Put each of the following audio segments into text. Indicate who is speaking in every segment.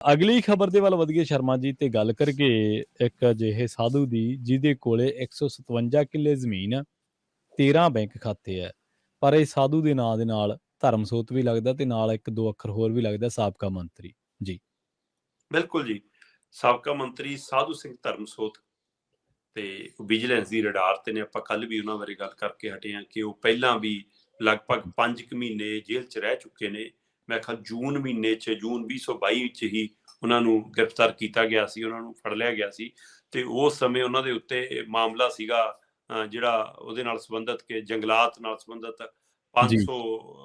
Speaker 1: ਅਗਲੀ ਖਬਰ ਦੇ ਵੱਲ ਵਧੀਏ ਸ਼ਰਮਾ ਜੀ ਤੇ ਗੱਲ ਕਰੀਏ ਇੱਕ ਅਜਿਹੇ ਸਾਧੂ ਦੀ ਜਿਹਦੇ ਕੋਲੇ 157 ਕਿੱਲੇ ਜ਼ਮੀਨ 13 ਬੈਂਕ ਖਾਤੇ ਹੈ। ਪਰ ਇਹ ਸਾਧੂ ਦੇ ਨਾਂ ਦੇ ਨਾਲ ਧਰਮਸੋਤ ਵੀ ਲੱਗਦਾ ਤੇ ਨਾਲ ਇੱਕ ਦੋ ਅੱਖਰ ਹੋਰ ਵੀ ਲੱਗਦਾ ਸਾਬਕਾ ਮੰਤਰੀ ਜੀ।
Speaker 2: ਬਿਲਕੁਲ ਜੀ, ਸਾਬਕਾ ਮੰਤਰੀ ਸਾਧੂ ਸਿੰਘ ਧਰਮਸੋਤ ਤੇ ਵਿਜੀਲੈਂਸ ਦੀ ਰਡਾਰ ਤੇ ਨੇ। ਆਪਾਂ ਕੱਲ ਵੀ ਉਹਨਾਂ ਬਾਰੇ ਗੱਲ ਕਰਕੇ ਹਟੇ ਹਾਂ ਕਿ ਉਹ ਪਹਿਲਾਂ ਵੀ ਲਗਭਗ 5 ਮਹੀਨੇ ਜੇਲ੍ਹ 'ਚ ਰਹਿ ਚੁੱਕੇ ਨੇ। ਮੈਂ ਕਿਹਾ ਜੂਨ ਮਹੀਨੇ 'ਚ, ਜੂਨ 2022 'ਚ ਹੀ ਉਹਨਾਂ ਨੂੰ ਗ੍ਰਿਫਤਾਰ ਕੀਤਾ ਗਿਆ ਸੀ, ਉਹਨਾਂ ਨੂੰ ਫੜ ਲਿਆ ਗਿਆ ਸੀ। ਤੇ ਉਸ ਸਮੇਂ ਉਹਨਾਂ ਦੇ ਉੱਤੇ ਮਾਮਲਾ ਸੀਗਾ ਜਿਹੜਾ ਉਹਦੇ ਨਾਲ ਸੰਬੰਧਿਤ ਕਿ ਜੰਗਲਾਤ ਨਾਲ ਸੰਬੰਧਿਤ 500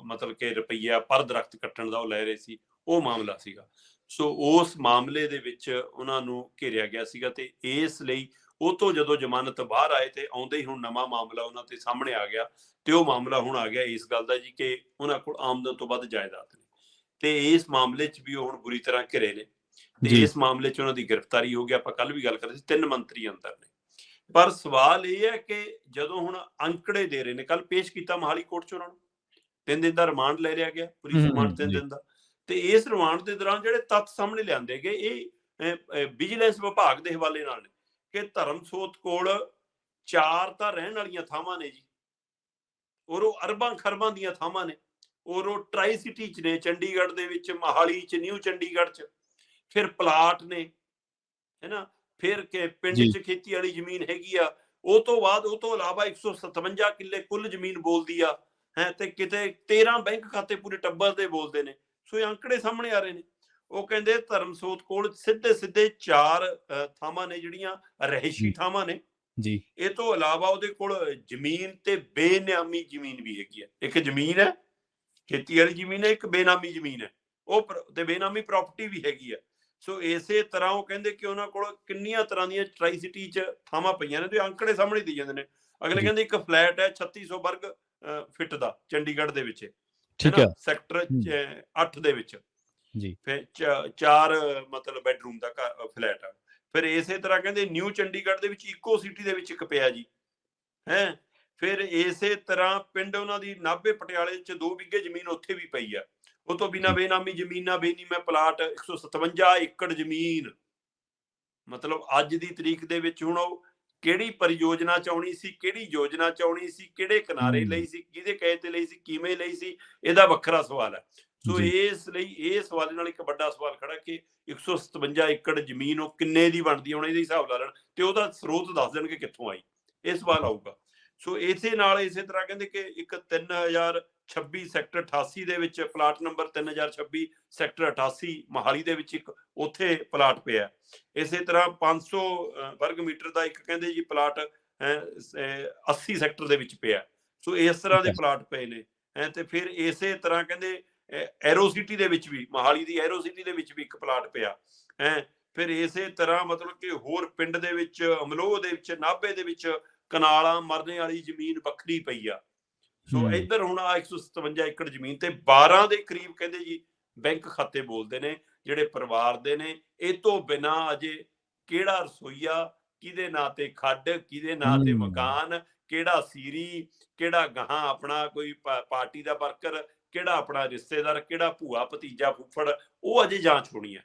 Speaker 2: ਮਤਲਬ ਕਿ ਰੁਪਈਆ ਪਰ ਦਰਖਤ ਕੱਟਣ ਦਾ ਉਹ ਲੈ ਰਹੇ ਸੀ, ਉਹ ਮਾਮਲਾ ਸੀਗਾ। ਸੋ ਉਸ ਮਾਮਲੇ ਦੇ ਵਿੱਚ ਉਹਨਾਂ ਨੂੰ ਘੇਰਿਆ ਗਿਆ ਸੀਗਾ ਤੇ ਇਸ ਲਈ ਉਹ ਤੋਂ ਜਦੋਂ ਜ਼ਮਾਨਤ ਬਾਹਰ ਆਏ ਤੇ ਆਉਂਦੇ ਹੀ ਹੁਣ ਨਵਾਂ ਮਾਮਲਾ ਉਹਨਾਂ ਤੇ ਸਾਹਮਣੇ ਆ ਗਿਆ। ਤੇ ਉਹ ਮਾਮਲਾ ਹੁਣ ਆ ਗਿਆ ਇਸ ਗੱਲ ਦਾ ਜੀ ਕਿ ਉਹਨਾਂ ਕੋਲ ਆਮਦਨ ਤੋਂ ਵੱਧ ਜਾਇਦਾਦ ਨੇ ਤੇ ਇਸ ਮਾਮਲੇ 'ਚ ਵੀ ਉਹ ਹੁਣ ਬੁਰੀ ਤਰ੍ਹਾਂ ਘਿਰੇ ਨੇ ਤੇ ਇਸ ਮਾਮਲੇ 'ਚ ਉਹਨਾਂ ਦੀ ਗ੍ਰਿਫਤਾਰੀ ਹੋ ਗਈ। ਆਪਾਂ ਕੱਲ ਵੀ ਗੱਲ ਕਰਦੇ ਸੀ, 3 ਮੰਤਰੀ ਅੰਦਰ ਨੇ। ਪਰ ਸਵਾਲ ਇਹ ਹੈ ਕਿ ਜਦੋਂ ਹੁਣ ਅੰਕੜੇ ਦੇ ਰਹੇ ਨੇ, ਕੱਲ ਪੇਸ਼ ਕੀਤਾ ਮੋਹਾਲੀ ਕੋਰਟ 'ਚ ਉਹਨਾਂ ਨੂੰ 3 ਦਿਨ ਦਾ ਰਿਮਾਂਡ ਲੈ ਲਿਆ ਗਿਆ, ਪੁਲਿਸ ਰਿਮਾਂਡ 3 ਦਿਨ ਦਾ। ਤੇ ਇਸ ਰਿਮਾਂਡ ਦੇ ਦੌਰਾਨ ਜਿਹੜੇ ਤੱਥ ਸਾਹਮਣੇ ਲਿਆਂਦੇ ਗਏ ਇਹ ਵਿਜੀਲੈਂਸ ਵਿਭਾਗ ਦੇ ਹਵਾਲੇ ਨਾਲ ਨੇ ਕਿ ਧਰਮਸੋਤ ਕੋਲ 4 ਤਾਂ ਰਹਿਣ ਵਾਲੀਆਂ ਥਾਵਾਂ ਨੇ ਜੀ, ਔਰ ਉਹ ਅਰਬਾਂ ਖਰਬਾਂ ਦੀਆਂ ਥਾਵਾਂ ਨੇ, ਔਰ ਉਹ ਟਰਾਈ ਸਿਟੀ 'ਚ ਨੇ, ਚੰਡੀਗੜ੍ਹ ਦੇ ਵਿੱਚ, ਮੋਹਾਲੀ 'ਚ, ਨਿਊ ਚੰਡੀਗੜ੍ਹ 'ਚ, ਫਿਰ ਪਲਾਟ ਨੇ, ਹੈ ਨਾ, ਫਿਰ ਕਿ ਪਿੰਡ 'ਚ ਖੇਤੀ ਵਾਲੀ ਜ਼ਮੀਨ ਹੈਗੀ ਆ। ਉਹ ਤੋਂ ਬਾਅਦ ਉਹ ਤੋਂ ਇਲਾਵਾ 157 ਕਿੱਲੇ ਕੁੱਲ ਜ਼ਮੀਨ ਬੋਲਦੀ ਆ ਹੈ ਤੇ ਕਿਤੇ 13 ਬੈਂਕ ਖਾਤੇ ਪੂਰੇ ਟੱਬਰ ਦੇ ਬੋਲਦੇ ਨੇ। ਸੋ ਇਹ ਅੰਕੜੇ ਸਾਹਮਣੇ ਆ ਰਹੇ ਨੇ। ਉਹ ਕਹਿੰਦੇ ਧਰਮਸੋਤ ਕੋਲ ਸਿੱਧੇ 4 ਥਾਵਾਂ ਨੇ ਜਿਹੜੀਆਂ ਰਹਿਸ਼ੀ ਥਾਵਾਂ ਨੇ ਜੀ। ਇਹ ਤੋਂ ਇਲਾਵਾ ਉਹਦੇ ਕੋਲ ਜ਼ਮੀਨ ਤੇ ਬੇਨਾਮੀ ਜ਼ਮੀਨ ਵੀ ਹੈਗੀ ਹੈ। ਇੱਕ ਜ਼ਮੀਨ ਹੈ ਖੇਤੀ ਵਾਲੀ ਜ਼ਮੀਨ ਹੈ, ਇੱਕ ਬੇਨਾਮੀ ਜ਼ਮੀਨ ਹੈ, ਉਹ ਤੇ ਬੇਨਾਮੀ ਪ੍ਰਾਪਰਟੀ ਵੀ ਹੈਗੀ ਆ। ਸੋ ਇਸੇ ਤਰ੍ਹਾਂ ਉਹ ਕਹਿੰਦੇ ਕਿ ਉਹਨਾਂ ਕੋਲ ਕਿੰਨੀਆਂ ਤਰ੍ਹਾਂ ਦੀਆਂ ਟਰਾਈ ਸਿਟੀ 'ਚ ਥਾਵਾਂ ਪਈਆਂ ਨੇ ਤੇ ਅੰਕੜੇ ਸਾਹਮਣੇ ਦੇ ਜਾਂਦੇ ਨੇ। ਅਗਲੇ ਕਹਿੰਦੇ ਇੱਕ ਫਲੈਟ ਹੈ 3600 ਵਰਗ ਫਿੱਟ ਦਾ ਚੰਡੀਗੜ੍ਹ ਦੇ ਵਿੱਚ, ਹੈ ਨਾ, ਸੈਕਟਰ 8 ਦੇ ਵਿੱਚ ਜੀ। ਫਿਰ 4 ਮਤਲਬ ਬੈਡਰੂਮ ਦਾ ਫਲੈਟ ਆ। ਫਿਰ ਇਸੇ ਤਰ੍ਹਾਂ ਕਹਿੰਦੇ ਨਿਊ ਚੰਡੀਗੜ੍ਹ ਦੇ ਵਿੱਚ ਇਕੋ ਸਿਟੀ ਦੇ ਵਿੱਚ ਇੱਕ ਪਿਆ ਜੀ ਹੈ। ਫਿਰ ਇਸੇ ਤਰ੍ਹਾਂ ਪਿੰਡ ਉਹਨਾਂ ਦੀ ਨਾਭੇ ਪਟਿਆਲੇ 'ਚ 2 ਬਿੱਗੇ ਜ਼ਮੀਨ ਉੱਥੇ ਵੀ ਪਈ ਆ। ਉਹ ਤੋਂ ਬਿਨਾਂ ਬੇਨਾਮੀ ਜ਼ਮੀਨਾਂ, ਬੇਨੀਮਾ ਪਲਾਟ 157 ਏਕੜ ਜ਼ਮੀਨ। ਮਤਲਬ ਅੱਜ ਦੀ ਤਰੀਕ ਦੇ ਵਿੱਚ ਹੁਣ ਉਹ ਕਿਹੜੀ ਪਰਿਯੋਜਨਾ ਚਾਉਣੀ ਸੀ, ਕਿਹੜੀ ਯੋਜਨਾ ਚਾਉਣੀ ਸੀ, ਕਿਹੜੇ ਕਿਨਾਰੇ ਲਈ ਸੀ, ਕਿਹਦੇ ਕਹੇ ਤੇ ਲਈ ਸੀ, ਕਿਵੇਂ ਲਈ ਸੀ, ਇਹਦਾ ਵੱਖਰਾ ਸਵਾਲ ਹੈ। ਸੋ ਇਸ ਲਈ ਇਹ ਸਵਾਲ ਨਾਲ ਇੱਕ ਵੱਡਾ ਸਵਾਲ ਖੜਾ ਕਿ 157 ਏਕੜ ਜ਼ਮੀਨ ਉਹ ਕਿੰਨੇ ਦੀ ਬਣਦੀ ਹੈ, ਹੁਣ ਇਹਦੇ ਹਿਸਾਬ ਲਾ ਲੈਣ ਤੇ ਉਹਦਾ ਸਰੋਤ ਦੱਸ ਦੇਣਗੇ ਕਿੱਥੋਂ ਆਈ, ਇਹ ਸਵਾਲ ਆਊਗਾ। ਸੋ ਇਸੇ ਨਾਲ ਇਸੇ ਤਰ੍ਹਾਂ ਕਹਿੰਦੇ ਕਿ ਇੱਕ 3026 ਸੈਕਟਰ 88 ਦੇ ਵਿੱਚ ਪਲਾਟ ਨੰਬਰ 3026 ਸੈਕਟਰ 88 ਮੋਹਾਲੀ ਦੇ ਵਿੱਚ ਇੱਕ ਉੱਥੇ ਪਲਾਟ ਪਿਆ। ਇਸੇ ਤਰ੍ਹਾਂ 500 ਵਰਗ ਮੀਟਰ ਦਾ ਇੱਕ ਕਹਿੰਦੇ ਜੀ ਪਲਾਟ 80 ਸੈਕਟਰ ਦੇ ਵਿੱਚ ਪਿਆ। ਸੋ ਇਸ ਤਰ੍ਹਾਂ ਦੇ ਪਲਾਟ ਪਏ ਨੇ ਤੇ ਫਿਰ ਇਸੇ ਤਰ੍ਹਾਂ ਕਹਿੰਦੇ ਐਰੋ ਸਿਟੀ ਦੇ ਵਿੱਚ ਵੀ, ਮੋਹਾਲੀ ਦੀ ਐਰੋ ਸਿਟੀ ਦੇ ਵਿੱਚ ਵੀ ਇੱਕ ਪਲਾਟ ਪਿਆ ਹੈ। ਫਿਰ ਇਸੇ ਤਰ੍ਹਾਂ ਮਤਲਬ ਕਿ ਹੋਰ ਪਿੰਡ ਦੇ ਵਿੱਚ, ਅਮਲੋਹ ਦੇ ਵਿੱਚ, ਨਾਭੇ ਦੇ ਵਿੱਚ ਕਨਾਲਾਂ ਮਰਨੇ ਵਾਲੀ ਜ਼ਮੀਨ ਵੱਖਰੀ ਪਈ ਆ। ਸੋ ਇੱਧਰ ਹੁਣ ਆ 157 ਏਕੜ ਜ਼ਮੀਨ ਤੇ 12 ਦੇ ਕਰੀਬ ਕਹਿੰਦੇ ਜੀ ਬੈਂਕ ਖਾਤੇ ਬੋਲਦੇ ਨੇ ਜਿਹੜੇ ਪਰਿਵਾਰ ਦੇ ਨੇ। ਇਹ ਤੋਂ ਬਿਨਾਂ ਅਜੇ ਕਿਹੜਾ ਰਸੋਈਆ, ਕਿਹਦੇ ਨਾਂ ਤੇ ਖੱਡ, ਕਿਹਦੇ ਨਾਂ ਤੇ ਮਕਾਨ, ਕਿਹੜਾ ਸੀਰੀ, ਕਿਹੜਾ ਗਾਹਾਂ ਆਪਣਾ ਕੋਈ ਪਾਰਟੀ ਦਾ ਵਰਕਰ, ਕਿਹੜਾ ਆਪਣਾ ਰਿਸ਼ਤੇਦਾਰ, ਕਿਹੜਾ ਭੂਆ ਭਤੀਜਾ ਫੁੱਫੜ, ਉਹ ਅਜੇ ਜਾਂਚ ਹੋਣੀ ਹੈ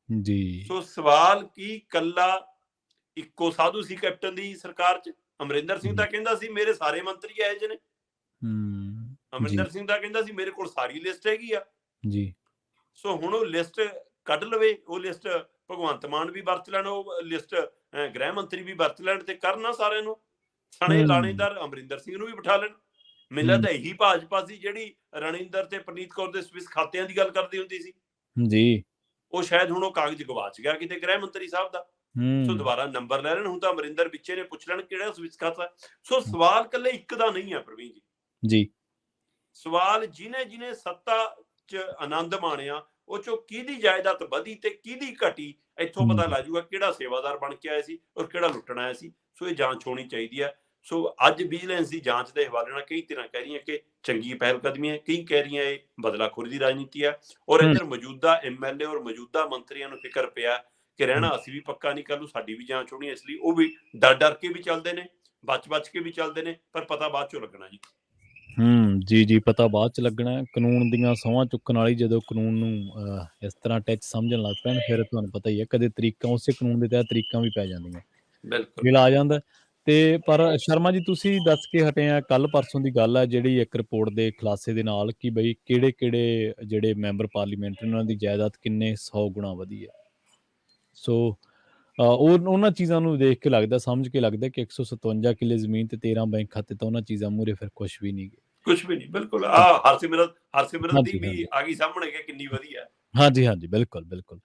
Speaker 2: ਜੀ। ਸੋ ਸਵਾਲ ਕੀ ਕੱਲਾ ਇੱਕੋ ਸਾਧੂ ਸੀ ਕੈਪਟਨ ਦੀ ਸਰਕਾਰ 'ਚ? ਅਮਰਿੰਦਰ ਸਿੰਘ ਤਾਂ ਕਹਿੰਦਾ ਸੀ ਮੇਰੇ ਸਾਰੇ ਮੰਤਰੀ ਇਹੋ ਜਿਹੇ ਨੇ। ਅਮਰਿੰਦਰ ਸਿੰਘ ਤਾਂ ਕਹਿੰਦਾ ਸੀ ਮੇਰੇ ਕੋਲ ਸਾਰੀ ਲਿਸਟ ਹੈਗੀ ਆ ਜੀ। ਸੋ ਹੁਣ ਉਹ ਲਿਸਟ ਕੱਢ ਲਵੇ, ਉਹ ਲਿਸਟ ਭਗਵੰਤ ਮਾਨ ਵੀ ਵਰਤ ਲੈਣ, ਉਹ ਲਿਸਟ ਗ੍ਰਹਿ ਮੰਤਰੀ ਵੀ ਵਰਤ ਲੈਣ ਤੇ ਕਰਨਾ ਸਾਰਿਆਂ ਨੂੰ ਥਾਣੇ ਲਾਣੇਦਾਰ ਅਮਰਿੰਦਰ ਸਿੰਘ ਨੂੰ ਵੀ ਬਿਠਾ ਲੈਣ। ਮੈਨੂੰ ਲੱਗਦਾ ਇਹੀ ਭਾਜਪਾ ਸੀ ਜਿਹੜੀ ਰਣਿੰਦਰ ਤੇ ਪ੍ਰਨੀਤ ਕੌਰ ਦੇ ਸਵਿਸ ਖਾਤਿਆਂ ਦੀ ਗੱਲ ਕਰਦੀ ਹੁੰਦੀ ਸੀ ਜੀ। ਉਹ ਸ਼ਾਇਦ ਹੁਣ ਉਹ ਕਾਗਜ਼ ਗਵਾਚ ਗਿਆ ਕਿਤੇ ਗ੍ਰਹਿ ਮੰਤਰੀ ਸਾਹਿਬ ਦਾ। ਸੋ ਦੁਬਾਰਾ ਨੰਬਰ ਲੈ ਲੈਣ। ਹੁਣ ਤਾਂ ਅਮਰਿੰਦਰ ਵਿੱਚੇ ਨੇ ਪੁੱਛ ਲੈਣ ਕਿਹੜਾ ਸਵਿਸ ਖਾਤਾ। ਸੋ ਸਵਾਲ ਕੱਲੇ ਇੱਕ ਦਾ ਨਹੀਂ ਆ ਪ੍ਰਵੀਨ ਜੀ। ਸਵਾਲ ਜਿਹਨੇ ਸੱਤਾ 'ਚ ਆਨੰਦ ਮਾਣਿਆ ਉਹ 'ਚੋਂ ਕਿਹਦੀ ਜਾਇਦਾਦ ਵਧੀ ਤੇ ਕਿਹਦੀ ਘਟੀ, ਇੱਥੋਂ ਪਤਾ ਲੱਗ ਜਾਊਗਾ ਕਿਹੜਾ ਸੇਵਾਦਾਰ ਬਣ ਕੇ ਆਇਆ ਸੀ ਔਰ ਕਿਹੜਾ ਲੁੱਟਣ ਆਇਆ ਸੀ। ਸੋ ਇਹ ਜਾਂਚ ਹੋਣੀ ਚਾਹੀਦੀ ਹੈ। ਸੋ ਅੱਜ ਵਿਜੀਲੈਂਸ ਦੀ ਜਾਂਚ ਦੇ ਹਵਾਲੇ ਨਾਲ ਕਈ ਧਿਰਾਂ ਕਹਿ ਰਹੀਆਂ ਕਿ ਚੰਗੀ ਪਹਿਲ ਕਦਮੀ ਹੈ, ਕਈ ਕਹਿ ਰਹੀਆਂ ਇਹ ਬਦਲਾਖੋਰੀ ਦੀ ਰਾਜਨੀਤੀ ਹੈ। ਔਰ ਇੱਧਰ ਮੌਜੂਦਾ MLA ਔਰ ਮੌਜੂਦਾ ਮੰਤਰੀਆਂ ਨੂੰ ਫਿਕਰ ਪਿਆ ਕਿ ਰਹਿਣਾ ਅਸੀਂ ਵੀ ਪੱਕਾ ਨਹੀਂ, ਕੱਲ ਨੂੰ ਸਾਡੀ ਵੀ ਜਾਂਚ ਹੋਣੀ, ਇਸ ਲਈ ਉਹ ਵੀ ਡਰ ਕੇ ਵੀ ਚੱਲਦੇ ਨੇ, ਬਚ ਕੇ ਵੀ ਚੱਲਦੇ ਨੇ, ਪਰ ਪਤਾ ਬਾਅਦ ਚੋਂ ਲੱਗਣਾ ਜੀ।
Speaker 1: ਜੀ ਪਤਾ ਬਾਅਦ ਚ ਲੱਗਣਾ ਹੈ। ਕਾਨੂੰਨ ਦੀਆਂ ਸਹੁੰਆਂ ਚੁੱਕਣ ਵਾਲੀ ਜਦੋਂ ਕਾਨੂੰਨ ਨੂੰ ਇਸ ਤਰ੍ਹਾਂ ਟੈਚ ਸਮਝਣ ਲੱਗ ਪੈਣ, ਫਿਰ ਤੁਹਾਨੂੰ ਪਤਾ ਹੀ ਹੈ ਕਦੇ ਤਰੀਕਾਂ ਉਸੇ ਕਾਨੂੰਨ ਦੇ ਤਹਿਤ ਤਰੀਕਾਂ ਵੀ ਪੈ ਜਾਂਦੀਆਂ,
Speaker 2: ਬਿਲਕੁਲ
Speaker 1: ਬਿੱਲ ਆ ਜਾਂਦਾ। ਤੇ ਪਰ ਸ਼ਰਮਾ ਜੀ ਤੁਸੀਂ ਦੱਸ ਕੇ ਹਟੇ ਆ ਕੱਲ ਪਰਸੋਂ ਦੀ ਗੱਲ ਹੈ ਜਿਹੜੀ ਇੱਕ ਰਿਪੋਰਟ ਦੇ ਖੁਲਾਸੇ ਦੇ ਨਾਲ ਕਿ ਬਈ ਕਿਹੜੇ ਜਿਹੜੇ ਮੈਂਬਰ ਪਾਰਲੀਮੈਂਟ ਨੇ ਉਹਨਾਂ ਦੀ ਜਾਇਦਾਦ ਕਿੰਨੇ 100 ਗੁਣਾ ਵਧੀ ਹੈ। ਸੋ ਉਹਨਾਂ ਚੀਜ਼ਾਂ ਨੂੰ ਦੇਖ ਕੇ ਲੱਗਦਾ, ਸਮਝ ਕੇ ਲੱਗਦਾ ਕਿ 157 ਕਿੱਲੇ ਜ਼ਮੀਨ ਤੇ 13 ਬੈਂਕ ਖਾਤੇ ਤਾਂ ਉਹਨਾਂ ਚੀਜ਼ਾਂ ਮੂਹਰੇ ਫਿਰ ਕੁਛ ਵੀ ਨਹੀਂ ਗੇ।
Speaker 2: ਕੁਝ ਵੀ ਨਹੀਂ, ਬਿਲਕੁਲ।
Speaker 1: ਹਾਂ,
Speaker 2: ਹਰਸਿਮਰਤ ਦੀ
Speaker 1: ਹਾਂਜੀ
Speaker 2: ਵੀ
Speaker 1: ਹਾਂਜੀ
Speaker 2: ਆ ਗਈ ਸਾਹਮਣੇ ਕਿ ਕਿੰਨੀ ਵਧੀਆ।
Speaker 1: ਹਾਂਜੀ ਬਿਲਕੁਲ ਬਿਲਕੁਲ।